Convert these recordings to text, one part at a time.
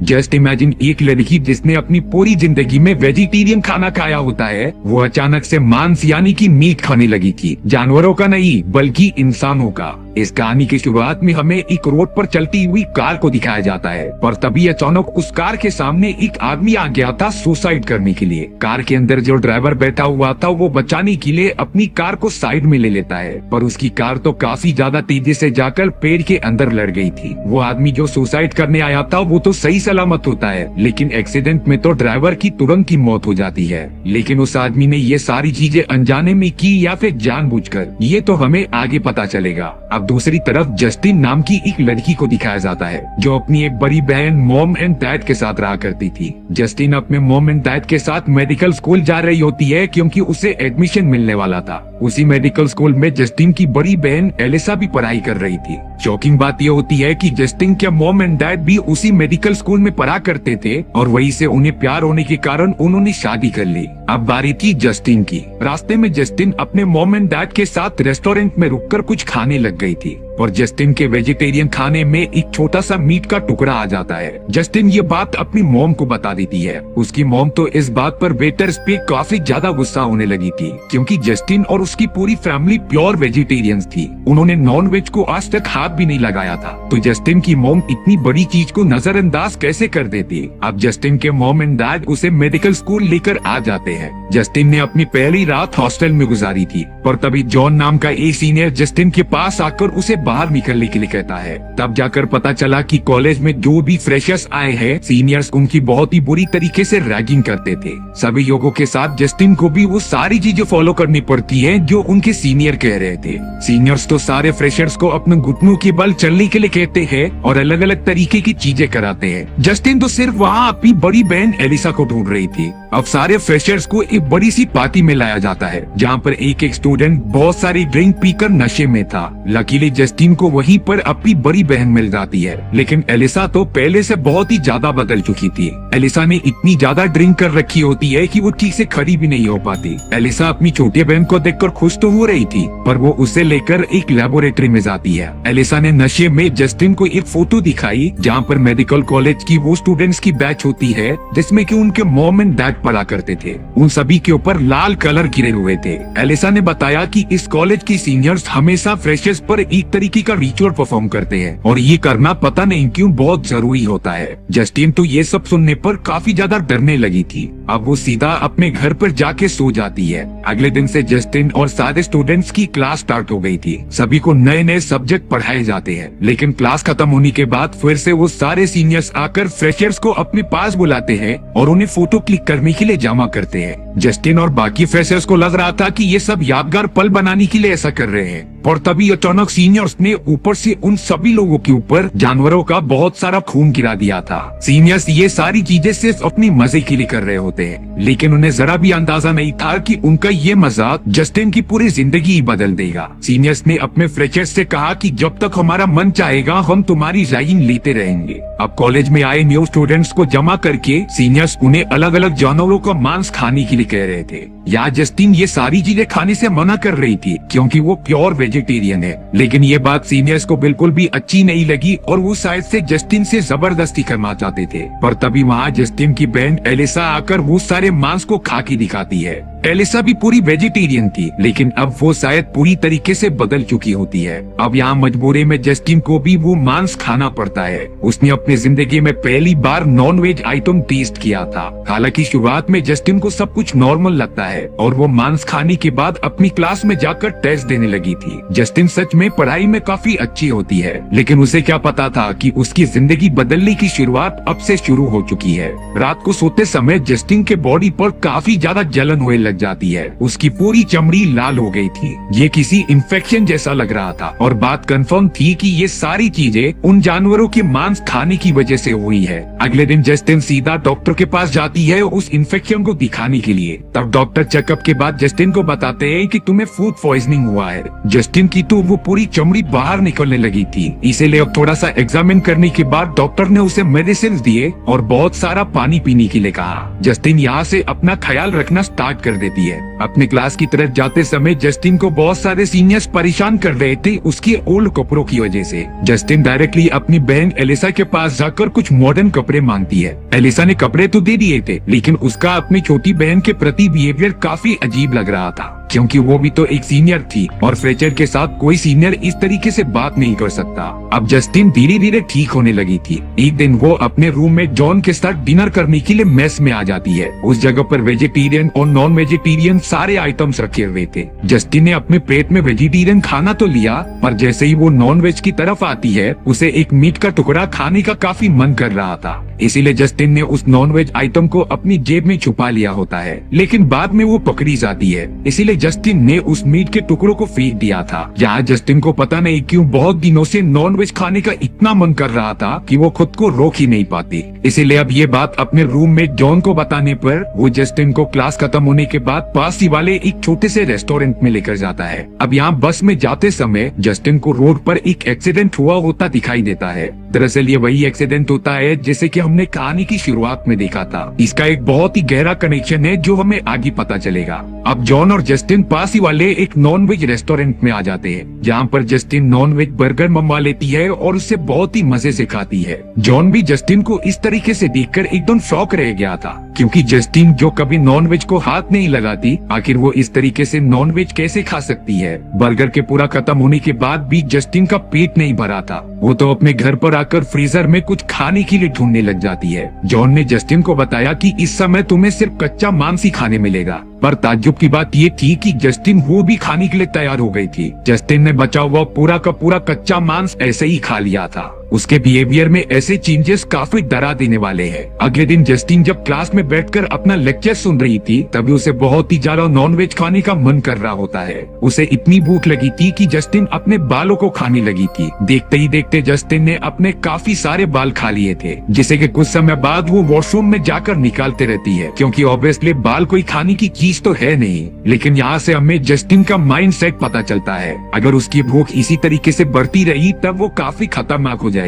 Just imagine एक लड़की जिसने अपनी पूरी जिंदगी में वेजिटेरियन खाना खाया होता है, वो अचानक से मांस यानी कि मीट खाने लगी थी। जानवरों का नहीं बल्कि इंसानों का। इस कहानी की शुरुआत में हमें एक रोड पर चलती हुई कार को दिखाया जाता है, पर तभी अचानक उस कार के सामने एक आदमी आ गया था सुसाइड करने के लिए। कार के अंदर जो ड्राइवर बैठा हुआ था वो बचाने के लिए अपनी कार को साइड में ले लेता है, पर उसकी कार तो काफी ज्यादा तेजी से जाकर पेड़ के अंदर लड़ गई थी। वो आदमी जो सुसाइड करने आया था वो तो सही सलामत होता है, लेकिन एक्सीडेंट में तो ड्राइवर की तुरंत ही मौत हो जाती है। लेकिन उस आदमी ने ये सारी चीजें अनजाने में की या फिर जानबूझकर, ये तो हमें आगे पता चलेगा। अब दूसरी तरफ जस्टिन नाम की एक लड़की को दिखाया जाता है जो अपनी एक बड़ी बहन मॉम एंड डैड के साथ रहा करती थी। जस्टिन अपने मॉम एंड डैड के साथ मेडिकल स्कूल जा रही होती है क्योंकि उसे एडमिशन मिलने वाला था। उसी मेडिकल स्कूल में जस्टिन की बड़ी बहन एलिसा भी पढ़ाई कर रही थी। शॉकिंग बात यह होती है कि जस्टिन के मॉम एंड डैड भी उसी मेडिकल स्कूल में पढ़ा करते थे और वहीं से उन्हें प्यार होने के कारण उन्होंने शादी कर ली। अब बारी थी जस्टिन की। रास्ते में जस्टिन अपने मॉम एंड डैड के साथ रेस्टोरेंट में रुककर कुछ खाने लग गई थी और जस्टिन के वेजिटेरियन खाने में एक छोटा सा मीट का टुकड़ा आ जाता है। जस्टिन ये बात अपनी मॉम को बता देती है। उसकी मॉम तो इस बात पर वेटर्स पे काफी ज्यादा गुस्सा होने लगी थी क्योंकि जस्टिन और उसकी पूरी फैमिली प्योर वेजिटेरियंस थी। उन्होंने नॉन वेज को आज तक हाथ भी नहीं लगाया था, तो जस्टिन की मॉम इतनी बड़ी चीज को नजरअंदाज कैसे कर देती। अब जस्टिन के मॉम एंड डैड उसे मेडिकल स्कूल लेकर आ जाते हैं। जस्टिन ने अपनी पहली रात हॉस्टल में गुजारी थी, पर तभी जॉन नाम का एक सीनियर जस्टिन के पास आकर उसे बाहर निकलने के लिए कहता है। तब जाकर पता चला कि कॉलेज में जो भी फ्रेशर्स आए हैं, सीनियर्स उनकी बहुत ही बुरी तरीके से रैगिंग करते थे। सभी लोगों के साथ जस्टिन को भी वो सारी चीजें फॉलो करनी पड़ती है जो उनके सीनियर कह रहे थे। सीनियर्स तो सारे फ्रेशर्स को अपने घुटनों के बल चलने के लिए कहते हैं और अलग अलग तरीके की चीजें कराते हैं। जस्टिन तो सिर्फ वहाँ अपनी बड़ी बहन एलिसा को ढूंढ रही थी। अब सारे फ्रेशर्स को एक बड़ी सी पार्टी में लाया जाता है जहाँ पर एक एक स्टूडेंट बहुत सारी ड्रिंक पीकर नशे में था। लकीली जस्टिन को वहीं पर अपनी बड़ी बहन मिल जाती है, लेकिन एलिसा तो पहले से बहुत ही ज्यादा बदल चुकी थी। एलिसा ने इतनी ज्यादा ड्रिंक कर रखी होती है कि वो ठीक से खड़ी भी नहीं हो पाती। एलिसा अपनी छोटी बहन को देखकर खुश तो हो रही थी, पर वो उसे लेकर एक लेबोरेटरी में जाती है। एलिसा ने नशे में जस्टिन को एक फोटो दिखाई जहाँ पर मेडिकल कॉलेज की वो स्टूडेंट्स की बैच होती है जिसमें कि उनके मॉम एंड डैड पढ़ा करते थे। उन सभी के ऊपर लाल कलर गिरे हुए थे। एलिसा ने बताया कि इस कॉलेज की सीनियर्स हमेशा फ्रेशर्स पर एक तरीके का रिचुअल परफॉर्म करते हैं और ये करना पता नहीं क्यों बहुत जरूरी होता है। जस्टिन तो ये सब सुनने पर काफी ज्यादा डरने लगी थी। अब वो सीधा अपने घर पर जाके सो जाती है। अगले दिन से जस्टिन और सारे स्टूडेंट्स की क्लास स्टार्ट हो गई थी। सभी को नए नए सब्जेक्ट पढ़ाए जाते हैं, लेकिन क्लास खत्म होने के बाद फिर से वो सारे सीनियर्स आकर फ्रेशर्स को अपने पास बुलाते हैं और उन्हें फोटो क्लिक करने के लिए जमा करते हैं। जस्टिन और बाकी फ्रेशर्स को लग रहा था कि ये सब यादगार पल बनाने के लिए ऐसा कर रहे हैं, और तभी अचानक सीनियर्स ने ऊपर से उन सभी लोगों के ऊपर जानवरों का बहुत सारा खून गिरा दिया था। सीनियर्स ये सारी चीजें सिर्फ अपनी मजे के लिए कर रहे होते हैं, लेकिन उन्हें जरा भी अंदाजा नहीं था कि उनका ये मजाक जस्टिन की पूरी जिंदगी ही बदल देगा। सीनियर्स ने अपने फ्रेशर्स से कहा कि जब तक हमारा मन चाहेगा हम तुम्हारी रैगिंग लेते रहेंगे। अब कॉलेज में आए न्यू स्टूडेंट्स को जमा करके सीनियर्स उन्हें अलग अलग जानवरों का मांस खाने के लिए कह रहे थे। या जस्टिन ये सारी चीजें खाने से मना कर रही थी क्योंकि वो प्योर वेजिटेरियन है, लेकिन ये बात सीनियर्स को बिल्कुल भी अच्छी नहीं लगी और वो शायद से जस्टिन से जबरदस्ती करना चाहते थे। पर तभी वहाँ जस्टिन की बहन एलिसा आकर वो सारे मांस को खा के दिखाती है। एलिसा भी पूरी वेजिटेरियन थी, लेकिन अब वो शायद पूरी तरीके से बदल चुकी होती है। अब यहाँ मजबूरी में जस्टिन को भी वो मांस खाना पड़ता है। उसने अपनी जिंदगी में पहली बार नॉन वेज आइटम टेस्ट किया था। हालांकि शुरुआत में जस्टिन को सब कुछ नॉर्मल लगता है और वो मांस खाने के बाद अपनी क्लास में जाकर टेस्ट देने लगी थी। जस्टिन सच में पढ़ाई में काफी अच्छी होती है, लेकिन उसे क्या पता था कि उसकी जिंदगी बदलने की शुरुआत अब से शुरू हो चुकी है। रात को सोते समय जस्टिन के बॉडी पर काफी ज्यादा जलन हुए लग जाती है। उसकी पूरी चमड़ी लाल हो गई थी। ये किसी इन्फेक्शन जैसा लग रहा था और बात कंफर्म थी कि ये सारी चीजें उन जानवरों के मांस खाने की वजह से हुई है। अगले दिन जस्टिन सीधा डॉक्टर के पास जाती है उस इन्फेक्शन को दिखाने के लिए। तब डॉक्टर चेकअप के बाद जस्टिन को बताते हैं कि तुम्हें फूड पॉइजनिंग हुआ है। जस्टिन की तो वो पूरी चमड़ी बाहर निकलने लगी थी। इसीलिए अब थोड़ा सा एग्जामिन करने के बाद डॉक्टर ने उसे मेडिसिन दिए और बहुत सारा पानी पीने के लिए कहा। जस्टिन यहाँ से अपना ख्याल रखना स्टार्ट कर देती है। अपने क्लास की तरफ जाते समय जस्टिन को बहुत सारे सीनियर्स परेशान कर रहे थे उसके ओल्ड कपड़ों की वजह से। जस्टिन डायरेक्टली अपनी बहन एलिसा के पास जाकर कुछ मॉडर्न कपड़े मांगती है। एलिसा ने कपड़े तो दे दिए थे, लेकिन उसका अपनी छोटी बहन के प्रति बिहेवियर काफी अजीब लग रहा था, क्योंकि वो भी तो एक सीनियर थी और फ्लेचर के साथ कोई सीनियर इस तरीके से बात नहीं कर सकता। अब जस्टिन धीरे धीरे ठीक होने लगी थी। एक दिन वो अपने रूम में जॉन के साथ डिनर करने के लिए मेस में आ जाती है। उस जगह पर वेजिटेरियन और नॉन वेजिटेरियन सारे आइटम्स रखे हुए थे। जस्टिन ने अपने पेट में वेजिटेरियन खाना तो लिया, पर जैसे ही वो नॉन वेज की तरफ आती है उसे एक मीट का टुकड़ा खाने का काफी मन कर रहा था। इसीलिए जस्टिन ने उस नॉन वेज आइटम को अपनी जेब में छुपा लिया होता है, लेकिन बाद में वो पकड़ी जाती है। इसीलिए जस्टिन ने उस मीट के टुकड़ों को फेंक दिया था। यहाँ जस्टिन को पता नहीं क्यों बहुत दिनों से नॉन वेज खाने का इतना मन कर रहा था कि वो खुद को रोक ही नहीं पाती। इसीलिए अब ये बात अपने रूममेट जॉन को बताने पर वो जस्टिन को क्लास खत्म होने के बाद पास ही वाले एक छोटे से रेस्टोरेंट में लेकर जाता है। अब यहाँ बस में जाते समय जस्टिन को रोड पर एक एक्सीडेंट हुआ होता दिखाई देता है। दरअसल ये वही एक्सीडेंट होता है जैसे कि हमने कहानी की शुरुआत में देखा था। इसका एक बहुत ही गहरा कनेक्शन है जो हमें आगे पता चलेगा। अब जॉन और जस्टिन पास ही वाले एक नॉन वेज रेस्टोरेंट में आ जाते हैं, जहाँ पर जस्टिन नॉन वेज बर्गर मंगवा लेती है और उससे बहुत ही मजे से खाती है। जॉन भी जस्टिन को इस तरीके से देखकर एकदम शॉक रह गया था, क्योंकि जस्टिन जो कभी नॉन वेज को हाथ नहीं लगाती, आखिर वो इस तरीके से नॉन वेज कैसे खा सकती है। बर्गर के पूरा खत्म होने के बाद भी जस्टिन का पेट नहीं भरा था। वो तो अपने घर पर आकर फ्रीजर में कुछ खाने के लिए ढूंढने लग जाती है। जॉन ने जस्टिन को बताया कि इस समय तुम्हें सिर्फ कच्चा मांस ही खाने मिलेगा, पर ताज्जुब की बात ये थी कि जस्टिन वो भी खाने के लिए तैयार हो गई थी। जस्टिन ने बचा हुआ पूरा का पूरा कच्चा मांस ऐसे ही खा लिया था। उसके बिहेवियर में ऐसे चेंजेस काफी डरा देने वाले हैं। अगले दिन जस्टिन जब क्लास में बैठकर अपना लेक्चर सुन रही थी, तभी उसे बहुत ही ज्यादा नॉनवेज खाने का मन कर रहा होता है। उसे इतनी भूख लगी थी कि जस्टिन अपने बालों को खाने लगी थी। देखते ही देखते जस्टिन ने अपने काफी सारे बाल खा लिए थे, जिसे कि कुछ समय बाद वो वॉशरूम में जाकर निकालते रहती है, क्योंकि ऑब्वियसली बाल कोई खाने की चीज तो है नहीं। लेकिन यहाँ से हमें जस्टिन का माइंड सेट पता चलता है। अगर उसकी भूख इसी तरीके से बढ़ती रही तब वो काफी खतरनाक हो जाएगी।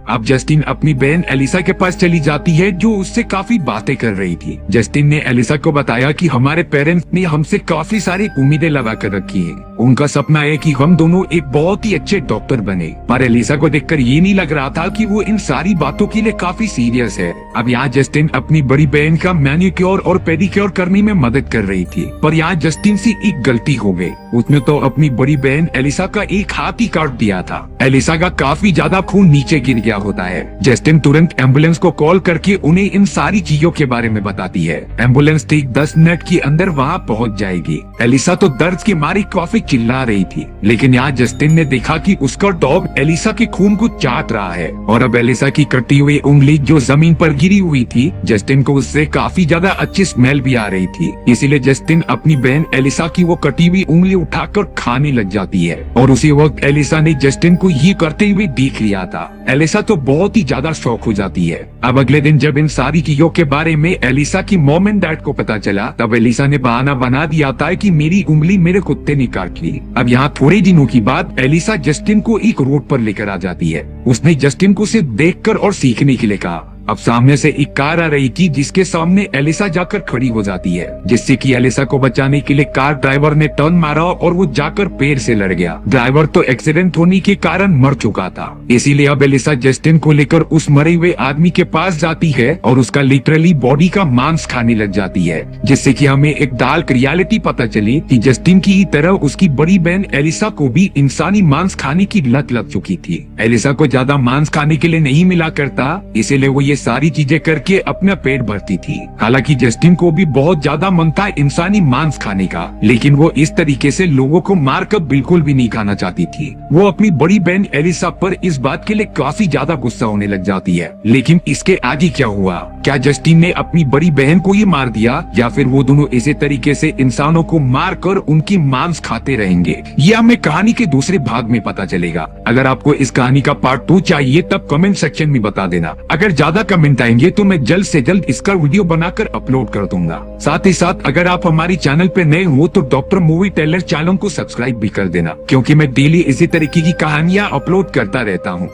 अब जस्टिन अपनी बहन एलिसा के पास चली जाती है, जो उससे काफी बातें कर रही थी। जस्टिन ने एलिसा को बताया कि हमारे पेरेंट्स ने हमसे काफी सारी उम्मीदें लगा कर रखी है। उनका सपना है कि हम दोनों एक बहुत ही अच्छे डॉक्टर बने। पर एलिसा को देखकर ये नहीं लग रहा था कि वो इन सारी बातों के लिए काफी सीरियस है। अब यहाँ जस्टिन अपनी बड़ी बहन का मैनिक्योर और पेडिक्योर करने में मदद कर रही थी, पर यहाँ जस्टिन से एक गलती हो गई। उसने तो अपनी बड़ी बहन एलिसा का एक हाथ ही काट दिया था। एलिसा का काफी ज्यादा खून नीचे गिर गया होता है। जस्टिन तुरंत एम्बुलेंस को कॉल करके उन्हें इन सारी चीजों के बारे में बताती है। एम्बुलेंस ठीक 10 मिनट के अंदर वहाँ पहुँच जाएगी। एलिसा तो दर्द के मारे काफी चिल्ला रही थी, लेकिन यहाँ जस्टिन ने देखा कि उसका डॉग एलिसा के खून को चाट रहा है और अब एलिसा की कटी हुई उंगली जो जमीन पर गिरी हुई थी, जस्टिन को उससे काफी ज्यादा अच्छी स्मेल भी आ रही थी। इसीलिए जस्टिन अपनी बहन एलिसा की वो कटी हुई उंगली उठाकर खाने लग जाती है और उसी वक्त एलिसा ने जस्टिन को ये करते हुए देख लिया था। एलिसा तो बहुत ही ज्यादा शॉक हो जाती है। अब अगले दिन जब इन सारी चीजों के बारे में एलिसा की मॉम एंड डैड को पता चला, तब एलिसा ने बहाना बना दिया था कि मेरी उंगली मेरे कुत्ते ने काट ली। अब यहाँ थोड़े दिनों की बाद एलिसा जस्टिन को एक रोड पर लेकर आ जाती है। उसने जस्टिन को सिर्फ देखकर और सीखने के लिए कहा। अब सामने से एक कार आ रही थी, जिसके सामने एलिसा जाकर खड़ी हो जाती है, जिससे कि एलिसा को बचाने के लिए कार ड्राइवर ने टर्न मारा और वो जाकर पेड़ से लड़ गया। ड्राइवर तो एक्सीडेंट होने के कारण मर चुका था। इसीलिए अब एलिसा जस्टिन को लेकर उस मरे हुए आदमी के पास जाती है और उसका लिटरली बॉडी का मांस खाने लग जाती है, जिससे कि हमें एक डार्क रियलिटी पता चली कि जस्टिन की ही तरह उसकी बड़ी बहन एलिसा को भी इंसानी मांस खाने की लत लग चुकी थी। एलिसा को ज्यादा मांस खाने के लिए नहीं मिला करता, इसीलिए वो ये सारी चीजें करके अपना पेट भरती थी। हालांकि जस्टिन को भी बहुत ज्यादा मन था इंसानी मांस खाने का, लेकिन वो इस तरीके से लोगों को मारकर बिल्कुल भी नहीं खाना चाहती थी। वो अपनी बड़ी बहन एलिसा पर इस बात के लिए काफी ज्यादा गुस्सा होने लग जाती है। लेकिन इसके आगे क्या हुआ? क्या जस्टिन ने अपनी बड़ी बहन को ही मार दिया, या फिर वो दोनों इसी तरीके से इंसानों को मार कर उनकी मांस खाते रहेंगे? ये हमें कहानी के दूसरे भाग में पता चलेगा। अगर आपको इस कहानी का पार्ट 2 चाहिए तब कमेंट सेक्शन में बता देना। अगर ज्यादा कमेंट आएंगे तो मैं जल्द से जल्द इसका वीडियो बनाकर अपलोड कर दूंगा। साथ ही साथ अगर आप हमारी चैनल पे नए हो तो डॉक्टर मूवी टेलर चैनल को सब्सक्राइब भी कर देना, क्योंकि मैं डेली इसी तरीके की कहानियां अपलोड करता रहता हूँ।